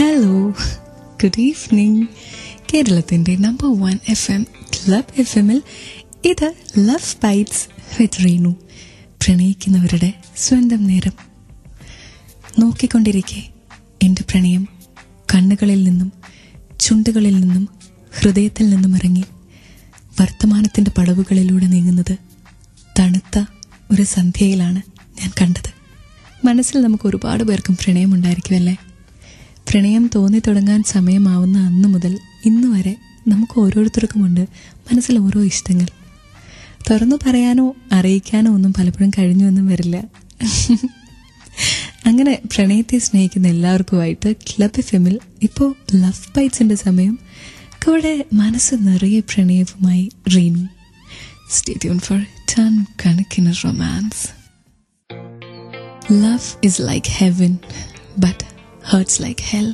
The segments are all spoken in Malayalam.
Hello, good evening. കേരളത്തിൻ്റെ നമ്പർ 1 FM ക്ലബ് FM-ൽ ഇത് ലവ് ബൈറ്റ്സ് വിത്ത് റീനു. പ്രണയിക്കുന്നവരുടെ സ്വന്തം നേരം. നോക്കിക്കൊണ്ടിരിക്കെ എൻ്റെ പ്രണയം കണ്ണുകളിൽ നിന്നും ചുണ്ടുകളിൽ നിന്നും ഹൃദയത്തിൽ നിന്നും ഇറങ്ങി വർത്തമാനത്തിൻ്റെ പടവുകളിലൂടെ നീങ്ങുന്നത് തണുത്ത ഒരു സന്ധ്യയിലാണ് ഞാൻ കണ്ടത്. മനസ്സിൽ നമുക്ക് ഒരുപാട് പേർക്കും പ്രണയമുണ്ടായിരിക്കുമല്ലേ? പ്രണയം തോന്നി തുടങ്ങാൻ സമയമാവുന്ന അന്നു മുതൽ ഇന്നു വരെ നമുക്ക് ഓരോരുത്തർക്കുമുണ്ട് മനസ്സിൽ ഓരോ ഇഷ്ടങ്ങൾ. തുറന്നു പറയാനോ അറിയിക്കാനോ ഒന്നും പലപ്പോഴും കഴിഞ്ഞുവെന്നും വരില്ല. അങ്ങനെ പ്രണയത്തെ സ്നേഹിക്കുന്ന എല്ലാവർക്കുമായിട്ട് ക്ലബ് FM-ൽ ഇപ്പോൾ ലവ് ബൈറ്റ്സിൻ്റെ സമയം. കൂടെ മനസ്സ് നിറയെ പ്രണയവുമായി Reenu. Stay tuned for ton കണക്കിന് romance. Love is like heaven, but hurts like hell.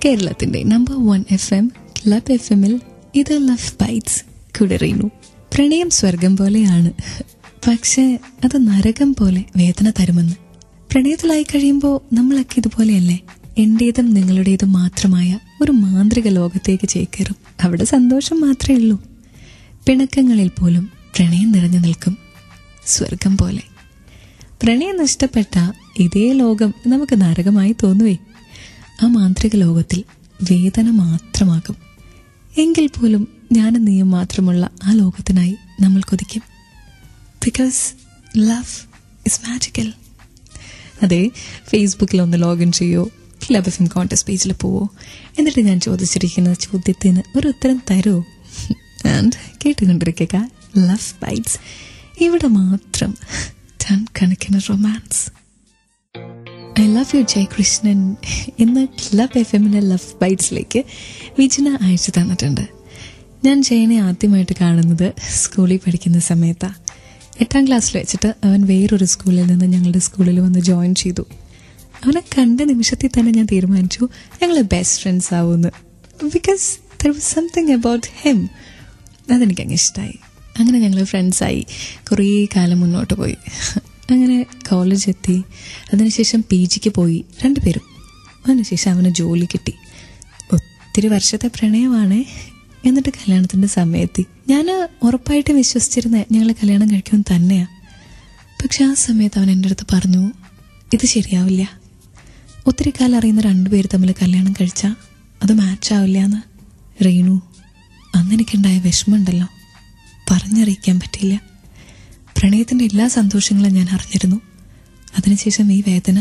കേരളത്തിൻ്റെ നമ്പർ 1 FM ക്ലബ് FM-ൽ ഇത് ലവ് ബൈറ്റ്സ്, കൂടെ റീനു. പ്രണയം സ്വർഗം പോലെയാണ്, പക്ഷേ അത് നരകം പോലെ വേദന തരുമെന്ന്. പ്രണയത്തിലായി കഴിയുമ്പോൾ നമ്മളൊക്കെ ഇതുപോലെയല്ലേ? എന്റേതും നിങ്ങളുടേതും മാത്രമായ ഒരു മാന്ത്രിക ലോകത്തേക്ക് ചേക്കേറും. അവിടെ സന്തോഷം മാത്രമേ ഉള്ളൂ. പിണക്കങ്ങളിൽ പോലും പ്രണയം നിറഞ്ഞു നിൽക്കും, സ്വർഗം പോലെ. പ്രണയം നഷ്ടപ്പെട്ട ഇതേ ലോകം നമുക്ക് നരകമായി തോന്നുവേ. ആ മാന്ത്രിക ലോകത്തിൽ വേദന മാത്രമാകും. എങ്കിൽ പോലും ഞാനും നീയും മാത്രമുള്ള ആ ലോകത്തിനായി നമ്മൾ കൊതിക്കും. Because love is magical. അതെ, ഫേസ്ബുക്കിൽ ഒന്ന് ലോഗിൻ ചെയ്യോ, ക്ലബ് FM കോൺടെസ്റ്റ് പേജിൽ പോവോ, എന്നിട്ട് ഞാൻ ചോദിച്ചിരിക്കുന്ന ചോദ്യത്തിന് ഒരു ഉത്തരം തരുമോ? ആൻഡ് കേട്ടുകൊണ്ടിരിക്കുക ലവ് ബൈറ്റ്സ്. ഇവിടെ മാത്രം ടൺ കണക്കിന് romance. I love you Jayakrishnan ഇന്ന് ക്ലബ് FM-ലെ ലവ് ബൈറ്റ്സിലേക്ക് വിജന അയച്ചു തന്നിട്ടുണ്ട്. ഞാൻ ജയനെ ആദ്യമായിട്ട് കാണുന്നത് സ്കൂളിൽ പഠിക്കുന്ന സമയത്താണ്. 8ാം ക്ലാസ്സിൽ വെച്ചിട്ട് അവൻ വേറൊരു സ്കൂളിൽ നിന്ന് ഞങ്ങളുടെ സ്കൂളിൽ വന്ന് ജോയിൻ ചെയ്തു. അവനെ കണ്ട നിമിഷത്തിൽ തന്നെ ഞാൻ തീരുമാനിച്ചു ഞങ്ങൾ ബെസ്റ്റ് ഫ്രണ്ട്സ് ആവുമെന്ന്. Because there was something about him. അതെനിക്കങ്ങ് ഇഷ്ടമായി. അങ്ങനെ ഞങ്ങൾ ഫ്രണ്ട്സായി കുറേ കാലം മുന്നോട്ട് പോയി. അങ്ങനെ കോളേജ് എത്തി. അതിനുശേഷം PGക്ക് പോയി രണ്ടുപേരും. അതിനുശേഷം അവന് ജോലി കിട്ടി. ഒത്തിരി വർഷത്തെ പ്രണയമാണ്. എന്നിട്ട് കല്യാണത്തിൻ്റെ സമയത്തി ഞാൻ ഉറപ്പായിട്ട് വിശ്വസിച്ചിരുന്നത് ഞങ്ങൾ കല്യാണം കഴിക്കുമെന്ന് തന്നെയാണ്. പക്ഷെ ആ സമയത്ത് അവൻ എൻ്റെ അടുത്ത് പറഞ്ഞു, ഇത് ശരിയാവില്ല. ഒത്തിരി കാലം അറിയുന്ന രണ്ടുപേര് തമ്മിൽ കല്യാണം കഴിച്ചാൽ അത് മാച്ചാവില്ല എന്ന്. റീനു, അന്നെനിക്കുണ്ടായ വിഷമമുണ്ടല്ലോ, പറഞ്ഞറിയിക്കാൻ പറ്റില്ല. പ്രണയത്തിൻ്റെ എല്ലാ സന്തോഷങ്ങളും ഞാൻ അറിഞ്ഞിരുന്നു. അതിനുശേഷം ഈ വേദന.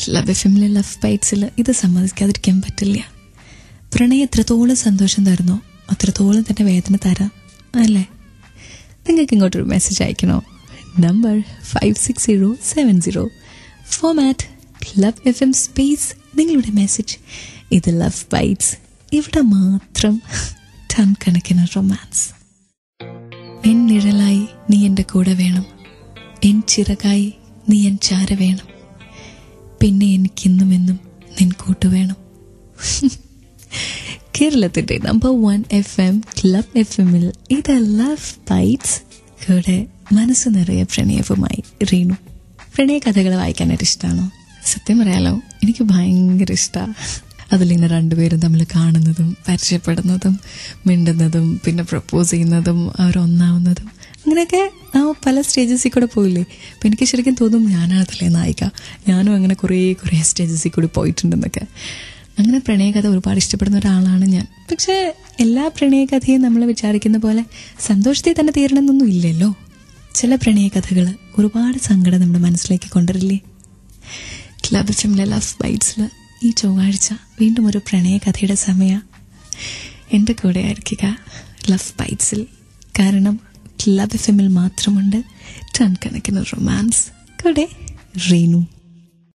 ക്ലബ് FM-ലെ ലവ് ബൈറ്റ്സിൽ ഇത് സമ്മതിക്കാതിരിക്കാൻ പറ്റില്ല. പ്രണയം എത്രത്തോളം സന്തോഷം തരുന്നോ അത്രത്തോളം തന്നെ വേദന തരാം, അല്ലേ? നിങ്ങൾക്ക് ഇങ്ങോട്ടൊരു മെസ്സേജ് അയക്കണോ? Number 56070, format club FM space നിങ്ങളുടെ മെസ്സേജ്. ഇത് ലവ് ബൈറ്റ്സ്. ഇവിടെ മാത്രം ടൺ കണക്കിന് റൊമാൻസ്. എൻ നിഴലായി നീ എൻ്റെ കൂടെ വേണം, എൻ ചിറകായി നീ എൻ ചാര വേണം, പിന്നെ എനിക്കിന്നും എന്നും നിൻ കൂട്ടു വേണം. കേരളത്തിൻ്റെ നമ്പർ 1 FM ക്ലബ് FM-ൽ ഇത് ലവ് ബൈറ്റ്സ്, കൂടെ മനസ്സ് നിറയെ പ്രണയവുമായി റീനു. പ്രണയ കഥകൾ വായിക്കാനായിട്ട് ഇഷ്ടമാണോ? സത്യം പറയാലോ, എനിക്ക് ഭയങ്കര ഇഷ്ടമാണ്. അതിലിങ്ങനെ രണ്ടുപേരും തമ്മിൽ കാണുന്നതും പരിചയപ്പെടുന്നതും മിണ്ടുന്നതും പിന്നെ പ്രപ്പോസ് ചെയ്യുന്നതും അവരൊന്നാവുന്നതും അങ്ങനെയൊക്കെ ആ പല സ്റ്റേജസിൽ കൂടെ പോയില്ലേ. അപ്പം എനിക്ക് ശരിക്കും തോന്നും ഞാനാണ് അതിലെ നായിക. ഞാനും അങ്ങനെ കുറേ സ്റ്റേജസിൽ കൂടി പോയിട്ടുണ്ടെന്നൊക്കെ. അങ്ങനെ പ്രണയകഥ ഒരുപാട് ഇഷ്ടപ്പെടുന്ന ഒരാളാണ് ഞാൻ. പക്ഷേ എല്ലാ പ്രണയകഥയും നമ്മൾ വിചാരിക്കുന്ന പോലെ സന്തോഷത്തിൽ തന്നെ തീരണമെന്നൊന്നും ഇല്ലല്ലോ. ചില പ്രണയകഥകൾ ഒരുപാട് സങ്കടം നമ്മുടെ മനസ്സിലേക്ക് കൊണ്ടുവരില്ലേ? ക്ലബ് FM-ലെ ലവ് ബൈറ്റ്സിൽ ഈ ചൊവ്വാഴ്ച വീണ്ടും ഒരു പ്രണയകഥയുടെ സമയം. എൻ്റെ കൂടെ ആയിരിക്കുക ലവ് ബൈറ്റ്സിൽ. കാരണം ക്ലബ് FM-ൽ മാത്രമുണ്ട് ടൺ കണക്കിന് റൊമാൻസ്. കൂടെ റീനു.